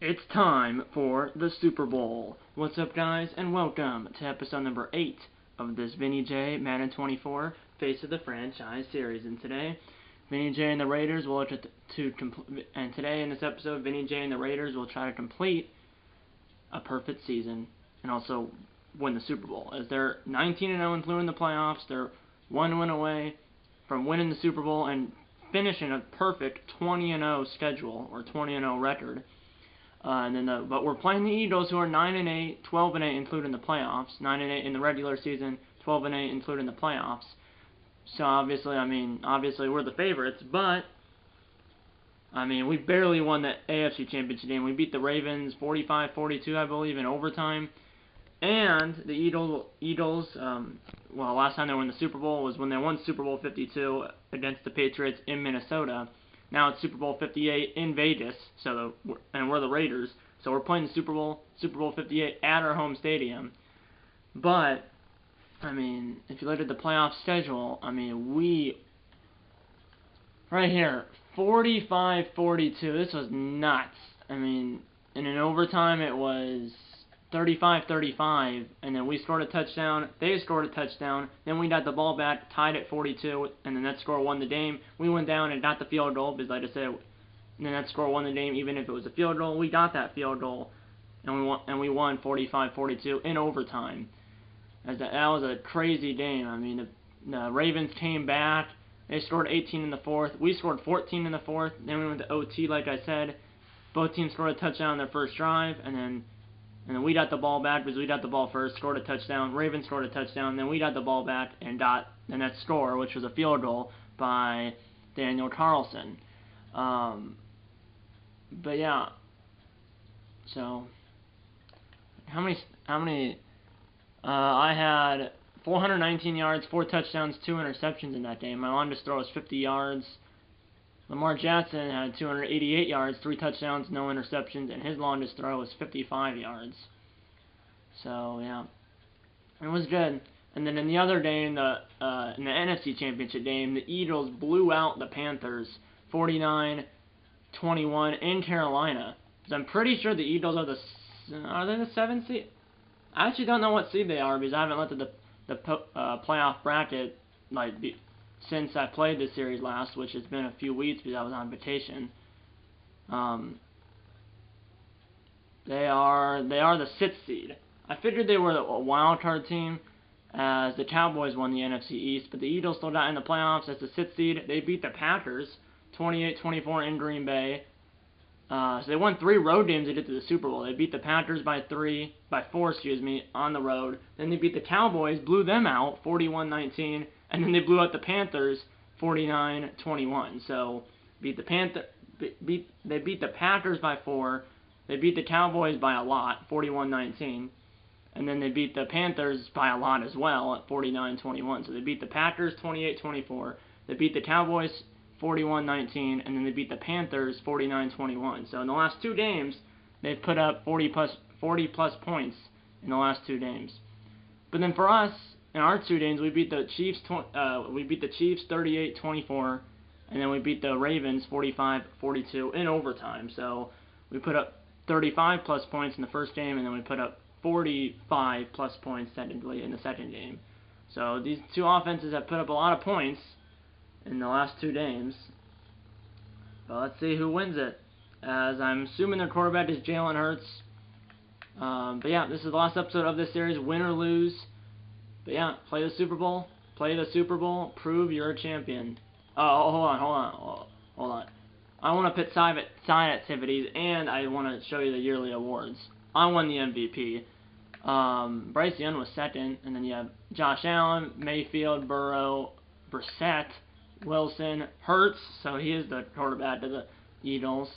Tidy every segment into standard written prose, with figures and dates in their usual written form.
It's time for the Super Bowl. What's up, guys, and welcome to episode number 8 of this Vinny J Madden 24 Face of the Franchise series. And today, Vinny J and the Raiders will today in this episode, Vinny J and the Raiders will try to complete a perfect season and also win the Super Bowl. As they're 19-0 including the playoffs, they're one win away from winning the Super Bowl and finishing a perfect 20-0 schedule or 20-0 record. But we're playing the Eagles, who are 9-8, 12-8 including the playoffs, 9-8 in the regular season, 12-8 including the playoffs. So obviously we're the favorites, but we barely won the AFC Championship game. We beat the Ravens 45-42, I believe, in overtime. And the Eagles, last time they won the Super Bowl was when they won Super Bowl 52 against the Patriots in Minnesota. Now it's Super Bowl 58 in Vegas, and we're the Raiders, so we're playing the Super Bowl 58 at our home stadium. But if you look at the playoff schedule, right here, 45-42. This was nuts. And in overtime it was 35-35, and then we scored a touchdown, they scored a touchdown, then we got the ball back, tied at 42, and then that score won the game. We went down and got the field goal, because like I said, and then that score won the game, even if it was a field goal. We got that field goal, and we won 45-42 in overtime. That was a crazy game. The Ravens came back, they scored 18 in the fourth, we scored 14 in the fourth, then we went to OT, like I said. Both teams scored a touchdown on their first drive, and then we got the ball back because we got the ball first, scored a touchdown. Ravens scored a touchdown. Then we got the ball back and got the next score, which was a field goal by Daniel Carlson. But yeah. So how many? I had 419 yards, 4 touchdowns, 2 interceptions in that game. My longest throw was 50 yards. Lamar Jackson had 288 yards, 3 touchdowns, no interceptions, and his longest throw was 55 yards. So, yeah, it was good. And then in the other game, in the NFC Championship game, the Eagles blew out the Panthers 49-21 in Carolina. So I'm pretty sure the Eagles are they the 7th seed? I actually don't know what seed they are because I haven't looked at the playoff bracket since I played this series last, which has been a few weeks because I was on vacation. They are the 6th seed. I figured they were a wild card team, as the Cowboys won the NFC East, but the Eagles still got in the playoffs as the 6th seed. They beat the Packers 28-24 in Green Bay. So they won 3 road games to get to the Super Bowl. They beat the Packers by 4, on the road. Then they beat the Cowboys, blew them out 41-19. And then they blew out the Panthers 49-21. So they beat the Packers by 4. They beat the Cowboys by a lot, 41-19. And then they beat the Panthers by a lot as well at 49-21. So they beat the Packers 28-24. They beat the Cowboys 41-19, and then they beat the Panthers 49-21. So in the last 2 games, they've put up 40 plus points in the last 2 games. But then for us, in our 2 games, we beat the Chiefs 38-24, and then we beat the Ravens 45-42 in overtime. So we put up 35 plus points in the first game, and then we put up 45 plus points technically in the second game. So these 2 offenses have put up a lot of points in the last 2 games. But let's see who wins it, as I'm assuming their quarterback is Jalen Hurts. But yeah, this is the last episode of this series, win or lose. But yeah, play the Super Bowl, prove you're a champion. Oh, hold on. I want to put side activities, and I want to show you the yearly awards. I won the MVP. Bryce Young was 2nd, and then you have Josh Allen, Mayfield, Burrow, Brissett, Wilson, Hurts, so he is the quarterback of the Eagles,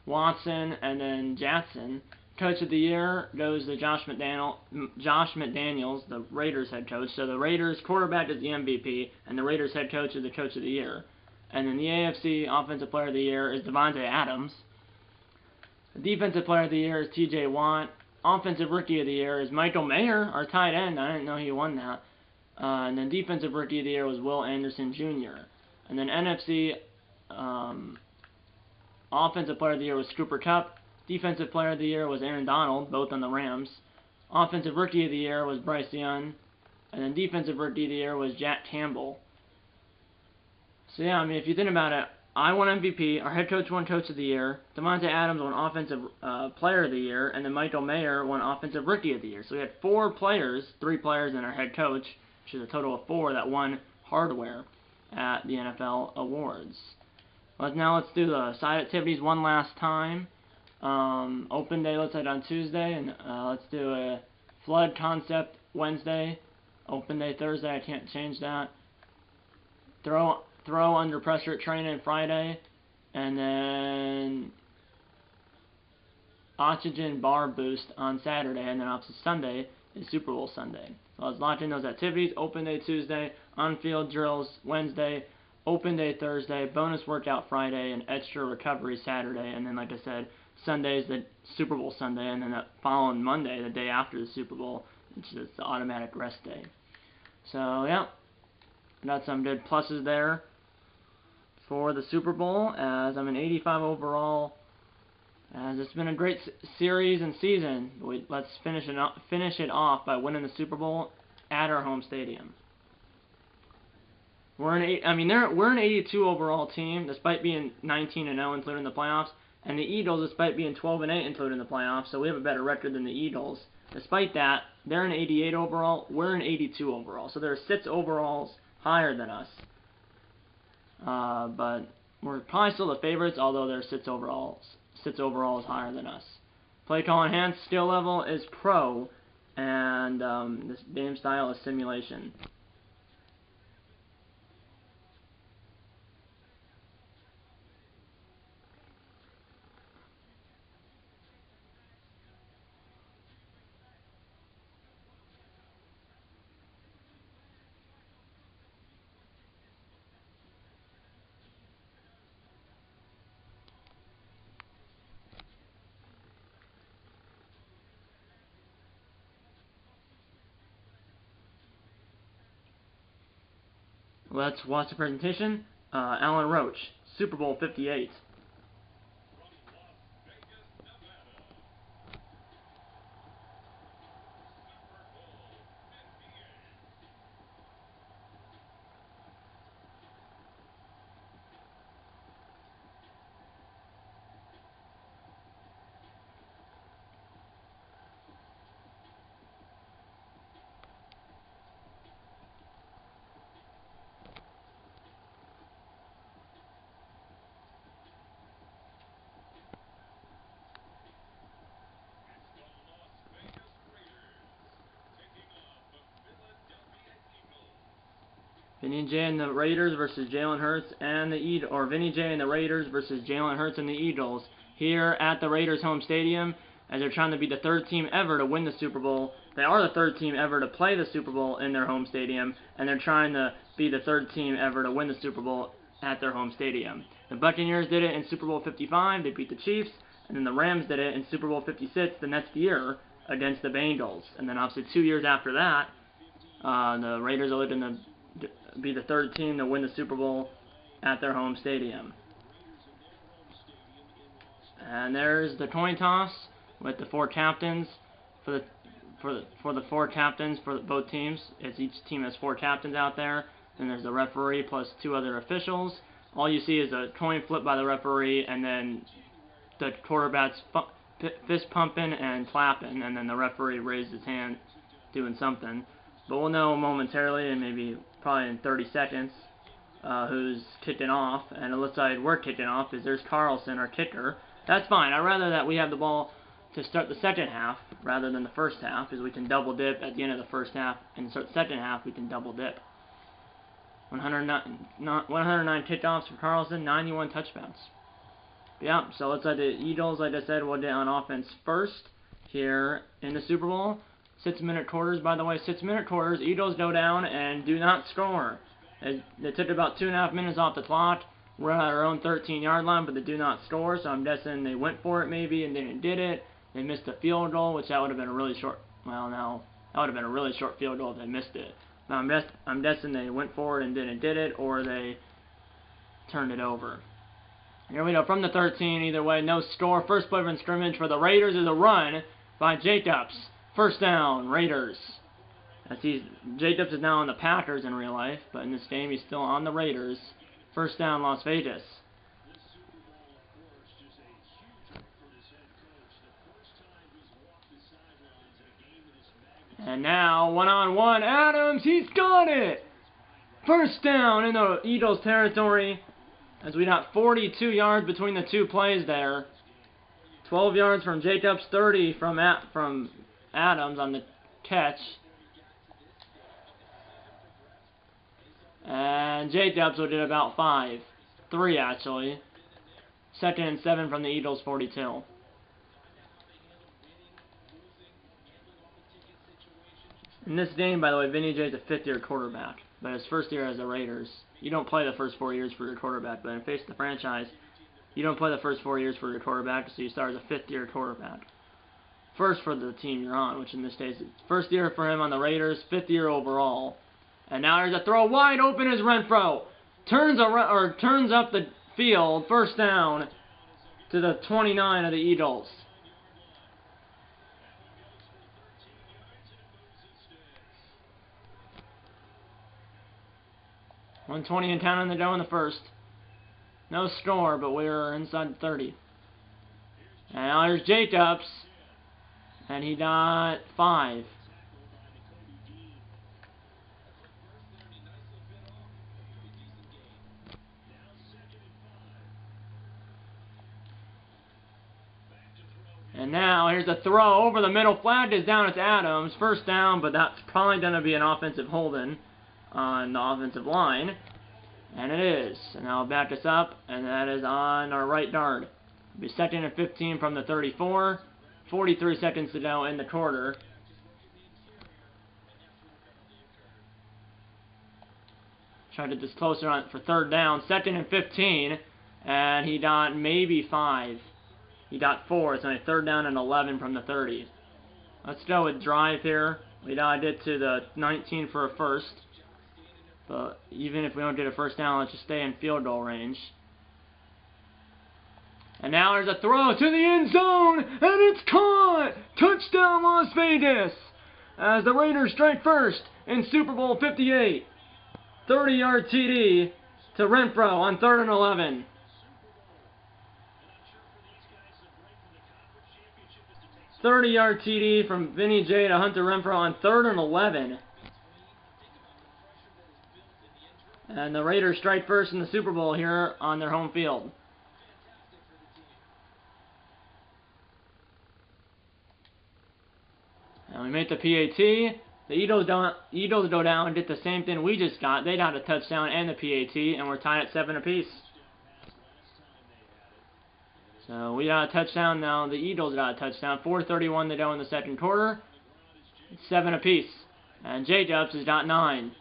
Watson, and then Jackson. Coach of the Year goes to Josh McDaniels, the Raiders head coach. So the Raiders quarterback is the MVP, and the Raiders head coach is the Coach of the Year. And then the AFC Offensive Player of the Year is Devontae Adams. The Defensive Player of the Year is TJ Watt. Offensive Rookie of the Year is Michael Mayer, our tight end. I didn't know he won that. And then Defensive Rookie of the Year was Will Anderson Jr. And then NFC Offensive Player of the Year was Cooper Kupp. Defensive Player of the Year was Aaron Donald, both on the Rams. Offensive Rookie of the Year was Bryce Young. And then Defensive Rookie of the Year was Jack Campbell. So yeah, I mean, if you think about it, I won MVP, our head coach won Coach of the Year, Devontae Adams won Offensive Player of the Year, and then Michael Mayer won Offensive Rookie of the Year. So we had 4 players, 3 players and our head coach, which is a total of 4 that won hardware at the NFL Awards. Now let's do the side activities one last time. Open day looks like on Tuesday, and let's do a flood concept Wednesday. Open day Thursday, I can't change that. Throw under pressure training Friday, and then oxygen bar boost on Saturday, and then obviously Sunday is Super Bowl Sunday. So let's lock in those activities. Open day Tuesday, on-field drills Wednesday, open day Thursday, bonus workout Friday, and extra recovery Saturday, and then like I said, Sunday is the Super Bowl Sunday, and then the following Monday, the day after the Super Bowl, which is the automatic rest day. So yeah, got some good pluses there for the Super Bowl, as I'm an 85 overall. As it's been a great series and season, let's finish it off by winning the Super Bowl at our home stadium. We're an 82 overall team, despite being 19-0, including the playoffs, and the Eagles, despite being 12-8, including the playoffs. So we have a better record than the Eagles. Despite that, they're an 88 overall. We're an 82 overall. So there are 6 overalls higher than us. But we're probably still the favorites, although there are 6 overalls higher than us. Play call enhanced, skill level is pro, and this game style is simulation. Let's watch the presentation. Alan Roach, Super Bowl 58. Vinny J and the Raiders versus Jalen Hurts and the Eagles, or Vinny J and the Raiders versus Jalen Hurts and the Eagles here at the Raiders home stadium, as they're trying to be the 3rd team ever to win the Super Bowl. They are the 3rd team ever to play the Super Bowl in their home stadium, and they're trying to be the 3rd team ever to win the Super Bowl at their home stadium. The Buccaneers did it in Super Bowl 55, they beat the Chiefs, and then the Rams did it in Super Bowl 56 the next year against the Bengals. And then obviously 2 years after that, the Raiders are looking to be the 3rd team to win the Super Bowl at their home stadium. And there's the coin toss with the 4 captains for the 4 captains for both teams. Each team has 4 captains out there. Then there's the referee plus 2 other officials. All you see is a coin flip by the referee, and then the quarterback's fist pumping and clapping, and then the referee raised his hand doing something. But we'll know momentarily, and maybe probably in 30 seconds, who's kicking off. And it looks like we're kicking off because there's Carlson, our kicker. That's fine. I'd rather that we have the ball to start the second half rather than the first half, because we can double dip at the end of the first half, and start the second half we can double dip. 109 kickoffs for Carlson, 91 touchdowns. Yeah, so let's let the Eagles, like I said, will get on offense first here in the Super Bowl. 6-minute quarters, by the way, 6-minute quarters. Eagles go down and do not score. They took about 2.5 minutes off the clock. We're at our own 13-yard line, but they do not score, so I'm guessing they went for it maybe and didn't did it. They missed a field goal, which that would have been a really short, well, no, that would have been a really short field goal if they missed it. But I'm guessing they went for it and didn't did it, or they turned it over. Here we go from the 13. Either way, no score. First play from scrimmage for the Raiders is a run by Jacobs. First down, Raiders. Jacobs is now on the Packers in real life, but in this game he's still on the Raiders. First down, Las Vegas. And now, one-on-one, Adams, he's got it! First down in the Eagles territory, as we got 42 yards between the two plays there. 12 yards from Jacobs, 30 from Adams on the catch. And Jacobs did about 5. 3 actually. 2nd and 7 from the Eagles 42. In this game, by the way, Vinny J is a 5th-year quarterback, but his first year as the Raiders. You don't play the first 4 years for your quarterback, but in face of the franchise, you don't play the first 4 years for your quarterback, so you start as a 5th-year quarterback. First for the team you're on, which in this case is first year for him on the Raiders, 5th year overall. And now there's a throw wide open as Renfro turns up the field, first down to the 29 of the Eagles. .120 in town on the dough in the first. No score, but we're inside the 30. And now there's Jacobs. And he got 5. And now here's a throw over the middle. Flag is down. It's Adams. First down, but that's probably going to be an offensive holding on the offensive line. And it is. And now back us up, and that is on our right guard. It'll be 2nd and 15 from the 34. 43 seconds to go in the quarter. Tried to just closer on for 3rd down. 2nd and 15. And he got maybe 5. He got 4. It's only 3rd down and 11 from the 30. Let's go with drive here. We gotta get to the 19 for a first. But even if we don't get a first down, let's just stay in field goal range. And now there's a throw to the end zone, and it's caught! Touchdown Las Vegas! As the Raiders strike first in Super Bowl 58. 30-yard TD to Renfro on 3rd and 11. .30-yard TD from Vinny J to Hunter Renfro on 3rd and 11. And the Raiders strike first in the Super Bowl here on their home field. And we make the PAT. The Eagles go down and get the same thing we just got. They got a touchdown and the PAT, and we're tied at 7 apiece. So we got a touchdown now. The Eagles got a touchdown. 4:31 to go in the second quarter. It's 7 apiece. And Jacobs has got 9.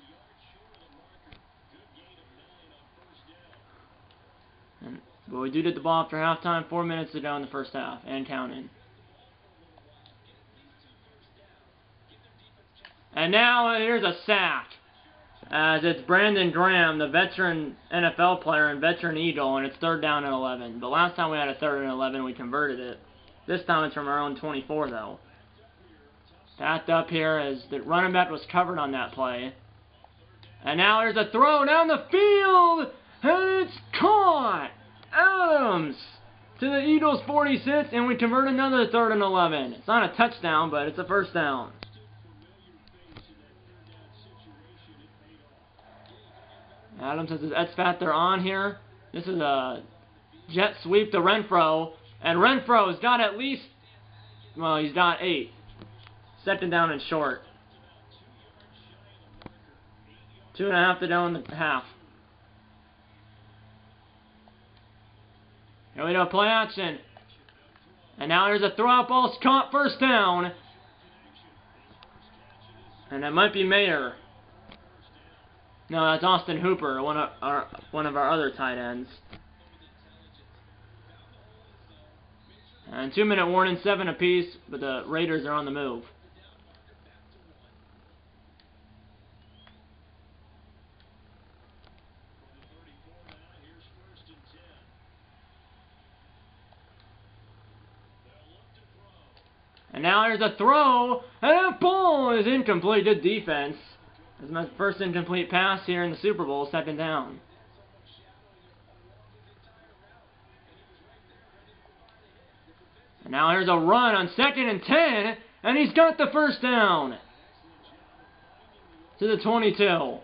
But we do get the ball after halftime. 4 minutes to go in the first half and counting. And now here's a sack, as it's Brandon Graham, the veteran NFL player and veteran Eagle, and it's 3rd down and 11. But last time we had a 3rd and 11, we converted it. This time it's from our own 24, though. Backed up here as the running back was covered on that play. And now there's a throw down the field, and it's caught! Adams to the Eagles 46, and we convert another 3rd and 11. It's not a touchdown, but it's a first down. Adams has his X-Factor on here. This is a jet sweep to Renfro. And Renfro's got at least, well, he's got 8. 2nd down and short. 2.5 to go in the half. Here we go, play action. And now there's a throw-out ball, caught, first down. And that might be Mayer. No, that's Austin Hooper, one of our other tight ends. And 2-minute warning, 7 apiece, but the Raiders are on the move. And now there's a throw, and that ball is incomplete. Good defense. That's my first incomplete pass here in the Super Bowl, 2nd down. And now here's a run on 2nd and 10, and he's got the first down to the 22.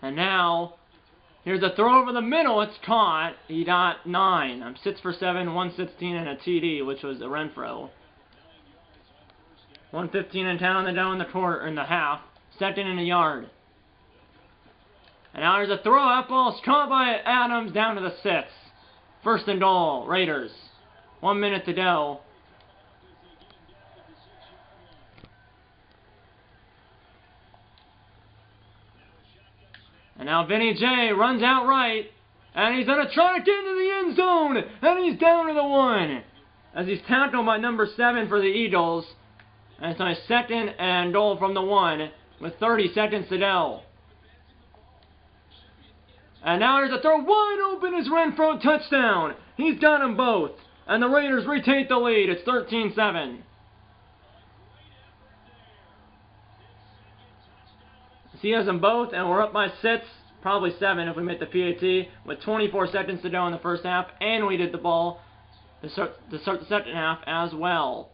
And now, here's a throw over the middle. It's caught. He got 9. I'm 6 for 7, 116, and a TD, which was a Renfro. 115 and 10 on the down in the quarter, in the half. 2nd and a yard. And now there's a throw. That ball's caught by Adams down to the 6. 1st and goal, Raiders. 1 minute to go. And now Vinny J runs out right, and he's going to try to get into the end zone, and he's down to the 1, as he's tackled by number 7 for the Eagles, and it's on a 2nd and goal from the 1, with 30 seconds to go. And now there's a throw wide open as Renfro, touchdown. He's got them both, and the Raiders retake the lead. It's 13-7. He has them both, and we're up by 6, probably 7 if we make the PAT, with 24 seconds to go in the first half, and we did the ball to start the 2nd half as well.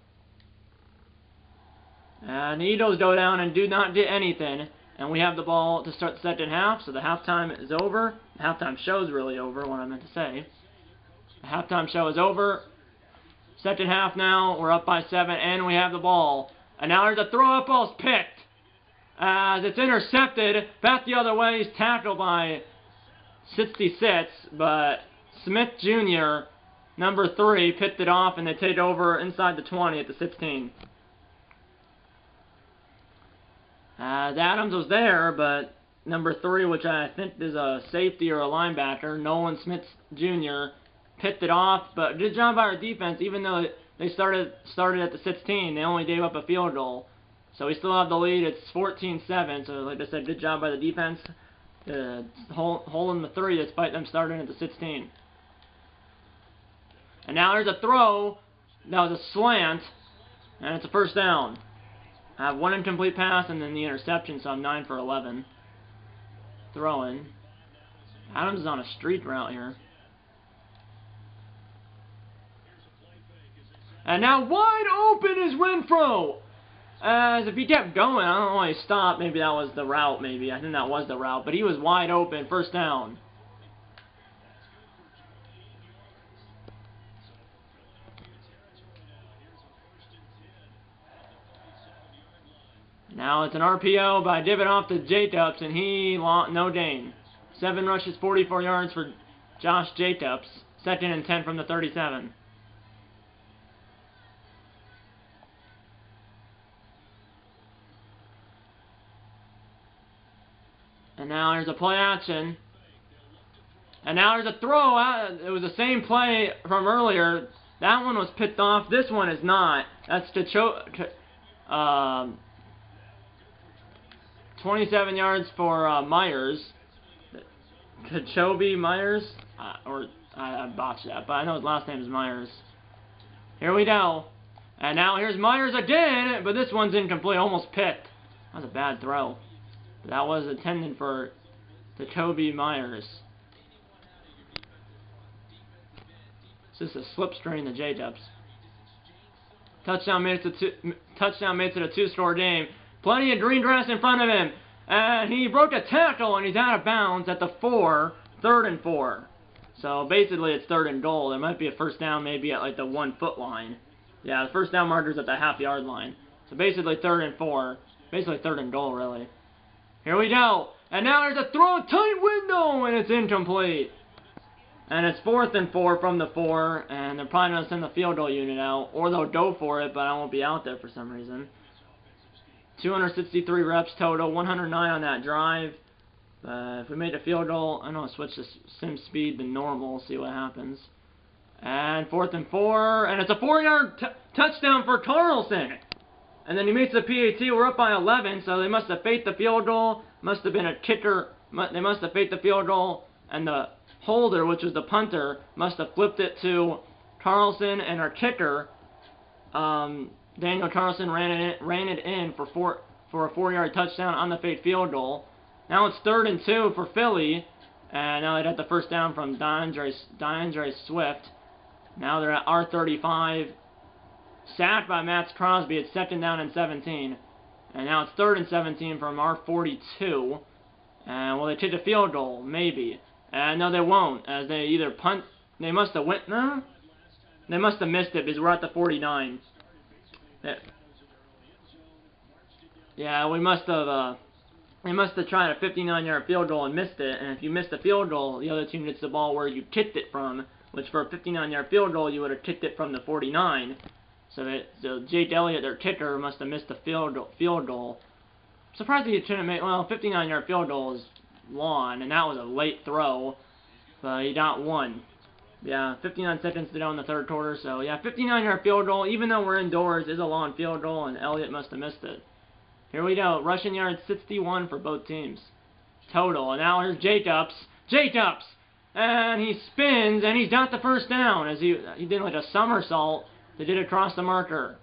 And the Eagles go down and do not get anything, and we have the ball to start the 2nd half, so the halftime is over. The halftime show is really over, what I meant to say. The halftime show is over. 2nd half now, we're up by 7, and we have the ball. And now there's a throw, up ball's picked. As it's intercepted, back the other way, he's tackled by 66, but Smith Jr., number 3, picked it off, and they take over inside the 20 at the 16. Adams was there, but number 3, which I think is a safety or a linebacker, Nolan Smith Jr., picked it off, but good job by our defense, even though they started at the 16, they only gave up a field goal. So we still have the lead. It's 14-7. So like I said, good job by the defense holding the 3 despite them starting at the 16. And now there's a throw. That was a slant, and it's a 1st down. I have 1 incomplete pass and then the interception, so I'm 9 for 11. Throwing. Adams is on a streak route here. And now wide open is Renfro. As if he kept going, I don't know why he stopped. Maybe that was the route, maybe. I think that was the route. But he was wide open. 1st down. Now it's an RPO by Dividoff to Jacobs, and he no gain. 7 rushes, 44 yards for Josh Jacobs. 2nd and 10 from the 37. And now there's a play action. And now there's a throw. It was the same play from earlier. That one was picked off. This one is not. That's 27 yards for Myers. Kachobi Myers? I botched that, but I know his last name is Myers. Here we go. And now here's Myers again, but this one's incomplete. Almost picked. That was a bad throw. That was intended for Jacoby Myers. It's just a slipstream to Jacobs. Touchdown makes it a 2-score game. Plenty of green grass in front of him. And he broke a tackle and he's out of bounds at the 4. 3rd and 4. So basically it's 3rd and goal. There might be a 1st down maybe at like the 1-foot line. Yeah, the 1st down marker's at the half-yard line. So basically 3rd and 4. Basically 3rd and goal, really. Here we go. And now there's a throw, tight window, and it's incomplete. And it's 4th and 4 from the 4, and they're probably going to send the field goal unit out, or they'll go for it, but I won't be out there for some reason. 263 reps total, 109 on that drive. If we make a field goal, I'm going to switch the sim speed to normal, see what happens. And 4th and 4, and it's a 4-yard touchdown for Carlson. And then he makes the PAT. We're up by 11, so they must have faked the field goal. Must have been a kicker They must have faked the field goal, and the holder, which was the punter, must have flipped it to Carlson, and our kicker, Daniel Carlson, ran it in for a 4-yard touchdown on the faked field goal. Now it's 3rd and 2 for Philly, and now they got the first down from DeAndre Swift. Now they're at our 35, sacked by Max Crosby. It's 2nd down and 17, and now it's 3rd and 17 from our 42. And will they take the field goal? Maybe. And no, they won't, as they either punt. They must have went. No, they must have missed it because we're at the 49. Yeah, we must have. They must have tried a 59-yard field goal and missed it. And if you missed the field goal, the other team gets the ball where you kicked it from. Which for a 59-yard field goal, you would have kicked it from the 49. So Jake Elliott, their kicker, must have missed the field goal. Surprised he shouldn't make. Well, 59-yard field goal is long, and that was a late throw, but he got one. Yeah, 59 seconds to go in the 3rd quarter. So yeah, 59-yard field goal, even though we're indoors, is a long field goal, and Elliott must have missed it. Here we go. Rushing yards 61 for both teams total. And now here's Jacobs, and he spins, and he's got the first down as he did like a somersault. They did it across the marker.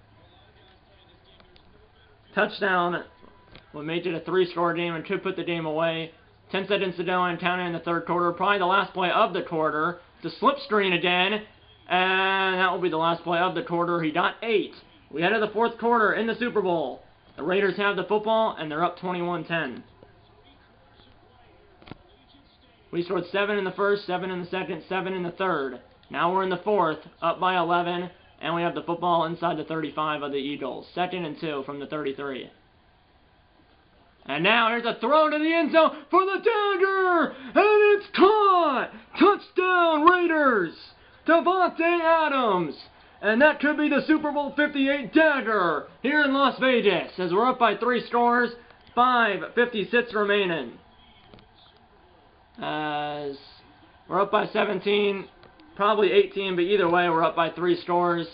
Touchdown. What made it a 3-score game and could put the game away. 10 seconds to go and counting in the 3rd quarter. Probably the last play of the quarter. It's a slip screen again. And that will be the last play of the quarter. He got 8. We head to the 4th quarter in the Super Bowl. The Raiders have the football, and they're up 21-10. We scored 7 in the 1st, 7 in the 2nd, 7 in the 3rd. Now we're in the 4th, up by 11. And we have the football inside the 35 of the Eagles. 2nd and 2 from the 33. And now here's a throw to the end zone for the dagger, and it's caught! Touchdown Raiders! Davante Adams! And that could be the Super Bowl 58 dagger here in Las Vegas, as we're up by 3 scores, 5:56 remaining. As we're up by 17, probably 18, but either way we're up by 3 scores.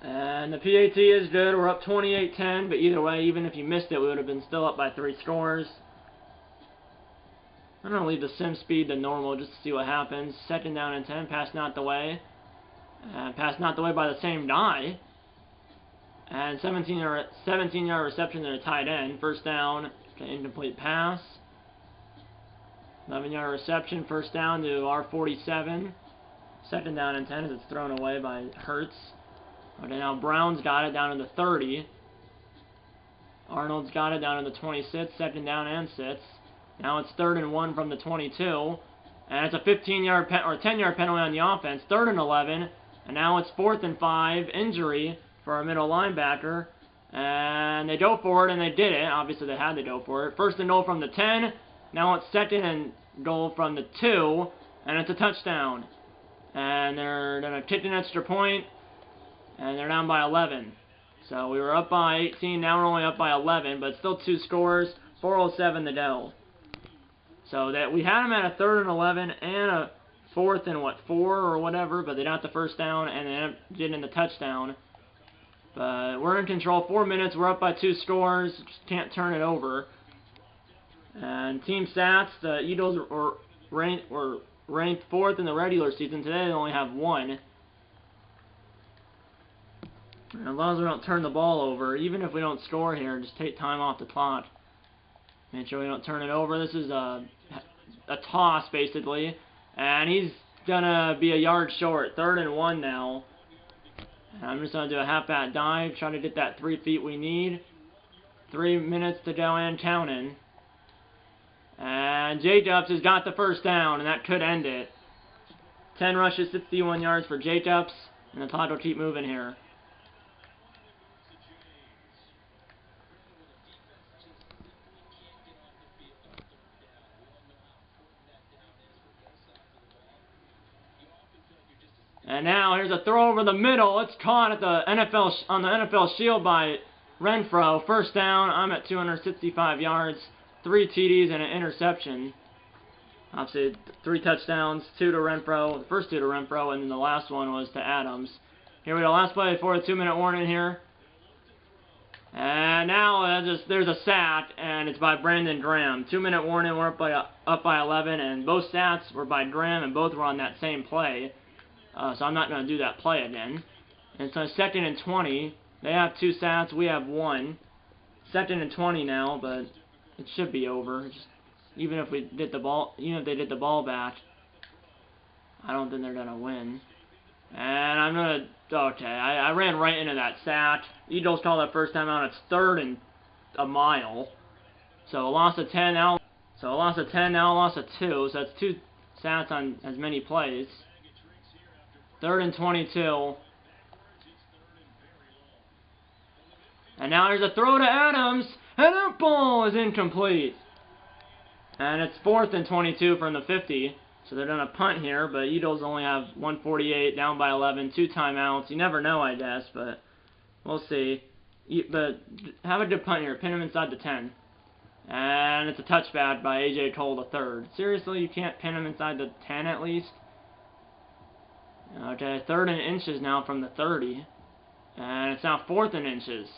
And the PAT is good. We're up 28-10, but either way, even if you missed it, we would have been still up by 3 scores. I'm going to leave the sim speed to normal just to see what happens. 2nd down and 10, pass not the way. Pass not the way by the same guy. And 17-yard reception to the tight end. 1st down to incomplete pass. 11-yard reception, 1st down to our 47. 2nd down and 10 as it's thrown away by Hurts. Okay, now Brown's got it down to the 30. Arnold's got it down to the 26, 2nd down and 6. Now it's 3rd and 1 from the 22. And it's a 15-yard or 10-yard penalty on the offense. 3rd and 11. And now it's 4th and 5. Injury for our middle linebacker. And they go for it, and they did it. Obviously, they had to go for it. 1st and goal from the 10. Now it's 2nd and goal from the 2. And it's a touchdown. And they're going to kick an extra point. And they're down by 11. So we were up by 18, now we're only up by 11, but still 2 scores, 4:07 to go. So that we had them at a 3rd and 11 and a 4th and 4 or whatever, but they got the 1st down and they ended up getting the touchdown. But we're in control. 4 minutes, we're up by 2 scores, just can't turn it over. And team stats, the Eagles were ranked 4th in the regular season. Today they only have 1. As long as we don't turn the ball over, even if we don't score here, just take time off the clock. Make sure we don't turn it over. This is a toss, basically. And he's going to be a yard short. 3rd and 1 now. And I'm just going to do a half-back dive, try to get that 3 feet we need. 3 minutes to go and counting. And Jacobs has got the 1st down, and that could end it. 10 rushes, 61 yards for Jacobs. And the clock will keep moving here. And now here's a throw over the middle. It's caught at the on the NFL Shield by Renfro. 1st down. I'm at 265 yards, 3 TDs and an interception. Obviously 3 touchdowns, 2 to Renfro. The first 2 to Renfro, and then the last one was to Adams. Here we go. Last play before the 2-minute warning here. And now there's a sack, and it's by Brandon Graham. 2-minute warning, we're up by 11, and both sacks were by Graham, and both were on that same play. So I'm not going to do that play again. And so 2nd and 20. They have 2 sacks, we have 1. 2nd and 20 now, but it should be over. Even if they did the ball back, I don't think they're going to win. And I'm going to, okay, I ran right into that sack. Eagles call that first time out. It's 3rd and a mile. So a loss of 10 now. So a loss of 10 now, a loss of 2. So that's 2 sacks on as many plays. 3rd and 22. And now there's a throw to Adams. And that ball is incomplete. And it's 4th and 22 from the 50. So they're going to punt here, but Eagles only have 148, down by 11, 2 timeouts. You never know, I guess, but we'll see. But have a good punt here. Pin him inside the 10. And it's a touchback by A.J. Cole III. Seriously, you can't pin him inside the 10 at least? Okay, 3rd and inches now from the 30. And it's now 4th and inches.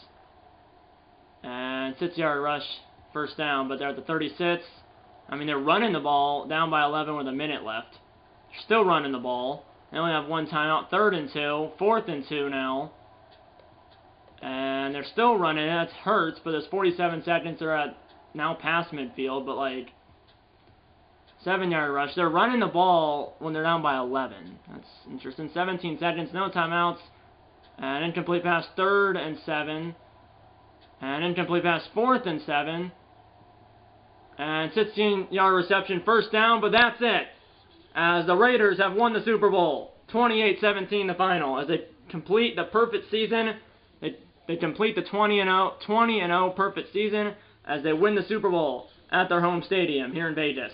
And 6-yard rush, first down, but they're at the 36. I mean, they're running the ball down by 11 with a minute left. They're still running the ball. They only have 1 timeout. 3rd and 2. 4th and 2 now. And they're still running. That's Hurts, but there's 47 seconds. They're at now past midfield, but like 7-yard rush. They're running the ball when they're down by 11. That's interesting. 17 seconds. No timeouts. And incomplete pass 3rd and 7. And incomplete pass 4th and 7. And 16-yard reception, first down, but that's it. As the Raiders have won the Super Bowl. 28-17 the final. As they complete the perfect season, they complete the 20-0 perfect season as they win the Super Bowl at their home stadium here in Vegas.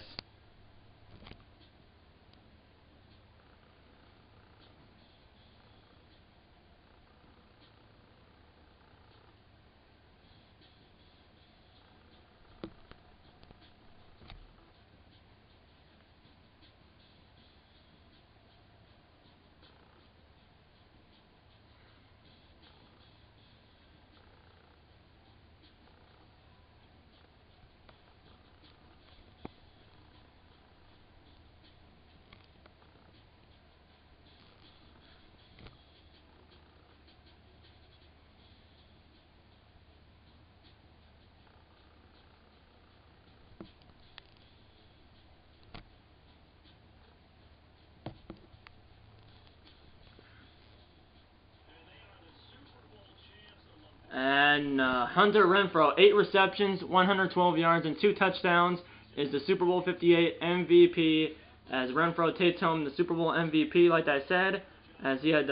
And Hunter Renfrow, 8 receptions, 112 yards, and 2 touchdowns, is the Super Bowl 58 MVP. As Renfrow takes home the Super Bowl MVP, like I said, as he had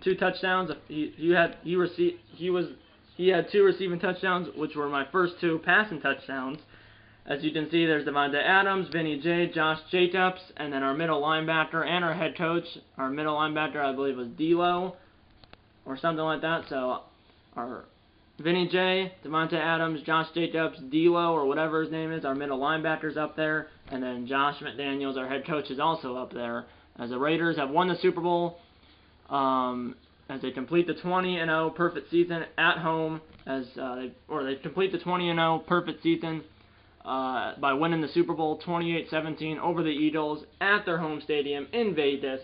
2 touchdowns. He had 2 receiving touchdowns, which were my first 2 passing touchdowns. As you can see, there's Devontae Adams, Vinny J, Josh Jacobs, and then our middle linebacker and our head coach. Our middle linebacker, I believe, was D'Lo or something like that. So our Vinny J, Devontae Adams, Josh Jacobs, D'Lo, or whatever his name is, our middle linebacker's up there, and then Josh McDaniels, our head coach, is also up there. As the Raiders have won the Super Bowl, as they complete the 20-0 perfect season at home, they complete the 20-0 perfect season by winning the Super Bowl 28-17 over the Eagles at their home stadium in Vegas.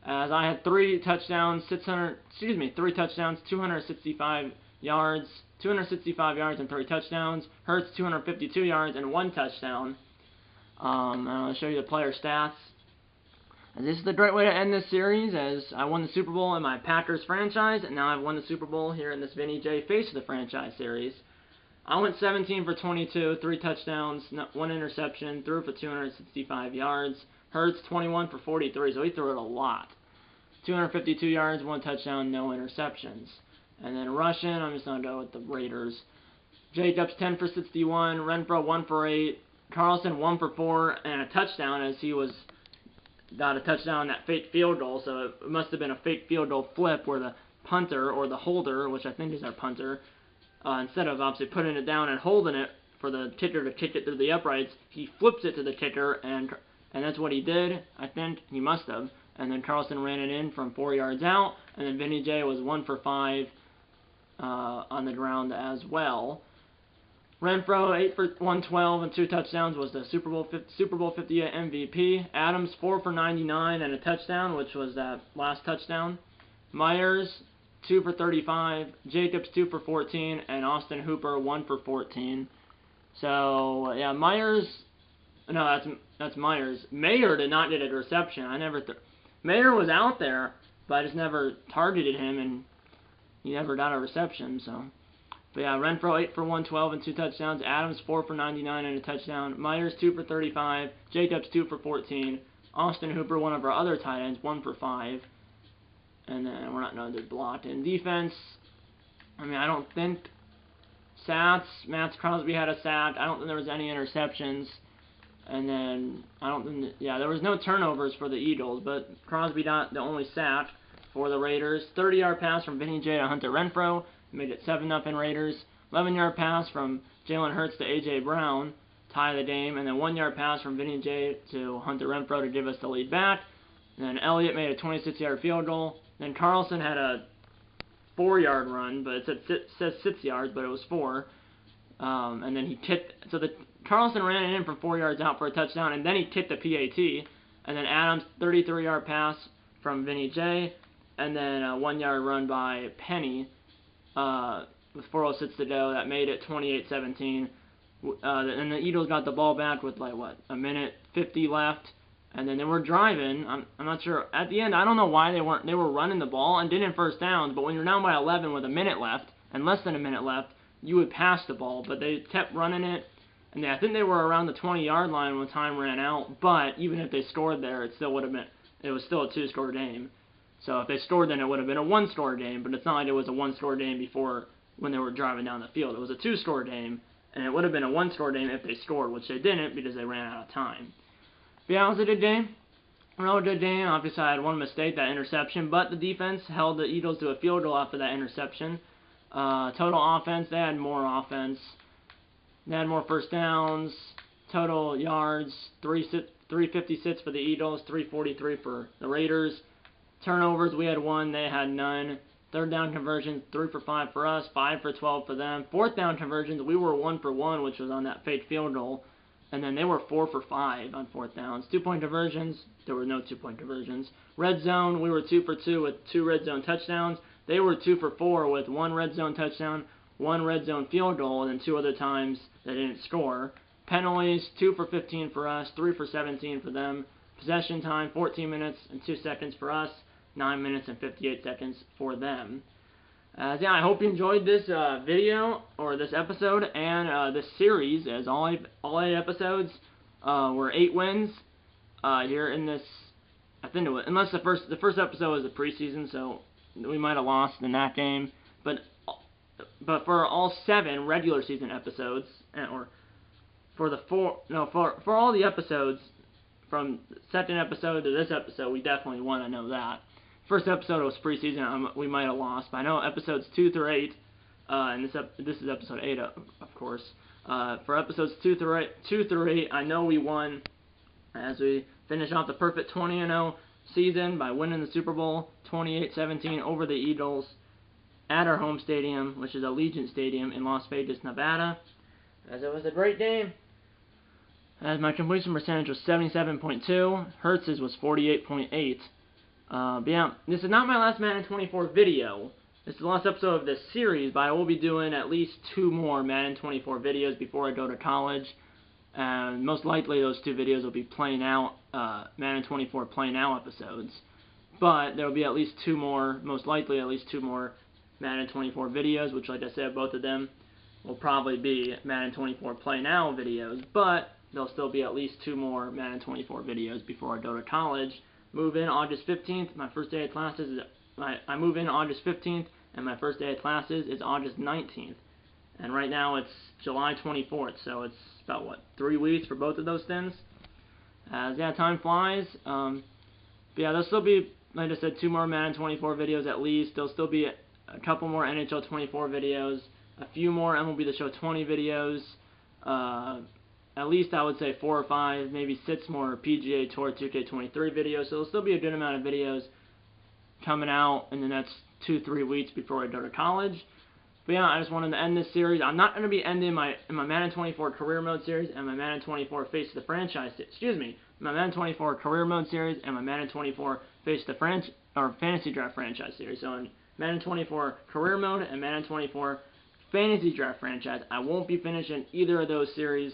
As I had 3 touchdowns, 265 yards and 3 touchdowns. Hurts 252 yards and 1 touchdown. And I'll show you the player stats. And this is the great way to end this series, as I won the Super Bowl in my Packers franchise, and now I've won the Super Bowl here in this Vinny J Face of the Franchise series. I went 17 for 22, 3 touchdowns, 1 interception, threw for 265 yards. Hurts 21 for 43, so he threw it a lot. 252 yards, 1 touchdown, no interceptions. And then rushing, I'm just going to go with the Raiders. Jacobs 10 for 61, Renfrow 1 for 8, Carlson 1 for 4, and a touchdown, as he got a touchdown on that fake field goal. So it must have been a fake field goal flip where the punter or the holder, which I think is our punter, instead of obviously putting it down and holding it for the kicker to kick it through the uprights, he flips it to the kicker, and that's what he did. I think he must have. And then Carlson ran it in from 4 yards out, and then Vinny J was 1 for 5 on the ground as well. Renfro, 8 for 112 and 2 touchdowns, was the Super Bowl 58 MVP. Adams, 4 for 99 and a touchdown, which was that last touchdown. Myers, 2 for 35. Jacobs, 2 for 14. And Austin Hooper, 1 for 14. So, yeah, Myers... No, that's Myers. Mayer did not get a reception. Mayer was out there, but I just never targeted him, and he never got a reception, so... But yeah, Renfro, 8 for 112 and 2 touchdowns. Adams, 4 for 99 and a touchdown. Myers, 2 for 35. Jacobs, 2 for 14. Austin Hooper, one of our other tight ends, 1 for 5. And then we're not going to do blocked. In defense, I mean, I don't think sacks. Matt Crosby had a sack. I don't think there was any interceptions. And then, I don't think, yeah, there was no turnovers for the Eagles, but Crosby got the only sack for the Raiders. 30-yard pass from Vinny J to Hunter Renfro. Made it 7-0 Raiders. 11-yard pass from Jalen Hurts to A.J. Brown, tie the game. And then 1-yard pass from Vinny J to Hunter Renfro to give us the lead back. And then Elliott made a 26-yard field goal. Then Carlson had a 4-yard run, but it says 6 yards, but it was 4. And then he kicked. So Carlson ran it in from 4 yards out for a touchdown, and then he kicked the PAT. And then Adams, 33-yard pass from Vinny J. And then a 1-yard run by Penny. With 4:06 to go, that made it 28-17. And the Eagles got the ball back with like a minute 50 left, and then they were driving. I'm not sure at the end. I don't know why they were running the ball and didn't first downs. But when you're down by 11 with a minute left and less than a minute left, you would pass the ball. But they kept running it, and I think they were around the 20-yard line when time ran out. But even if they scored there, it still would have been. It was still a 2-score game. So if they scored, then it would have been a 1-score game, but it's not like it was a 1-score game before when they were driving down the field. It was a 2-score game, and it would have been a 1-score game if they scored, which they didn't because they ran out of time. But yeah, it was a good game. Real good game. Obviously, I had one mistake, that interception, but the defense held the Eagles to a field goal after that interception. Total offense, they had more offense. They had more first downs. Total yards, 356 for the Eagles, 343 for the Raiders. Turnovers, we had 1, they had none. Third down conversions, 3 for 5 for us, 5 for 12 for them. Fourth down conversions, we were 1 for 1, which was on that fake field goal. And then they were 4 for 5 on fourth downs. 2-point conversions, there were no 2-point conversions. Red zone, we were 2 for 2 with 2 red zone touchdowns. They were 2 for 4 with 1 red zone touchdown, 1 red zone field goal, and then 2 other times they didn't score. Penalties, 2 for 15 for us, 3 for 17 for them. Possession time, 14 minutes and 2 seconds for us. 9 minutes and 58 seconds for them. Yeah, I hope you enjoyed this video, or this episode, and this series, as all 8 episodes were 8 wins here in this, I think it was, unless the first episode was the preseason, so we might have lost in that game, but for all 7 regular season episodes, or for all the episodes, from the second episode to this episode, we definitely won, I know that. First episode was preseason, we might have lost, but I know episodes 2 through 8, and this is episode 8, of course. For episodes 2 through 8, I know we won, as we finish off the perfect 20-0 season by winning the Super Bowl 28-17 over the Eagles at our home stadium, which is Allegiant Stadium in Las Vegas, Nevada. As it was a great game. As my completion percentage was 77.2, Hertz's was 48.8. But yeah, this is not my last Madden 24 video. This is the last episode of this series, but I will be doing at least 2 more Madden 24 videos before I go to college. And most likely those 2 videos will be playing out, Madden 24 playing out episodes. But there will be at least 2 more, most likely at least 2 more Madden 24 videos, which, like I said, both of them will probably be Madden 24 playing out videos. But there'll still be at least 2 more Madden 24 videos before I go to college. Move in August 15th. My first day of classes is I move in August 15th, and my first day of classes is August 19th. And right now it's July 24th, so it's about 3 weeks for both of those things. Yeah, time flies. But yeah, there'll still be, like I said, 2 more Madden 24 videos at least. There'll still be a couple more NHL 24 videos, a few more MLB The Show 20 videos. At least I would say 4 or 5, maybe 6 more PGA Tour 2K23 videos. So there'll still be a good amount of videos coming out in the next 2-3 weeks before I go to college. But yeah, I just wanted to end this series. I'm not going to be ending my Madden 24 Career Mode series and my Madden 24 Face of the Franchise. Excuse me, my Madden 24 Career Mode series and my Madden 24 Face of the Fantasy Draft Franchise series. So in Madden 24 Career Mode and Madden 24 Fantasy Draft Franchise, I won't be finishing either of those series.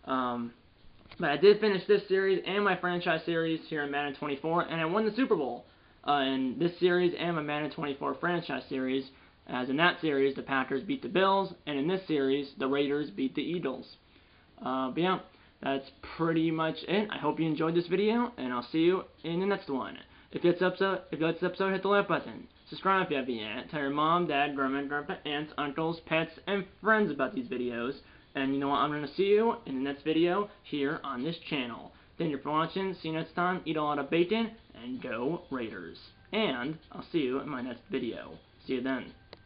But I did finish this series and my franchise series here in Madden 24, and I won the Super Bowl in this series and my Madden 24 franchise series. As in that series, the Packers beat the Bills, and in this series, the Raiders beat the Eagles. But yeah, that's pretty much it. I hope you enjoyed this video, and I'll see you in the next one. If you like this episode, hit the like button. Subscribe if you haven't yet. Tell your mom, dad, grandma, grandpa, aunts, uncles, pets, and friends about these videos. And you know what? I'm going to see you in the next video here on this channel. Thank you for watching. See you next time. Eat a lot of bacon, and go Raiders. And I'll see you in my next video. See you then.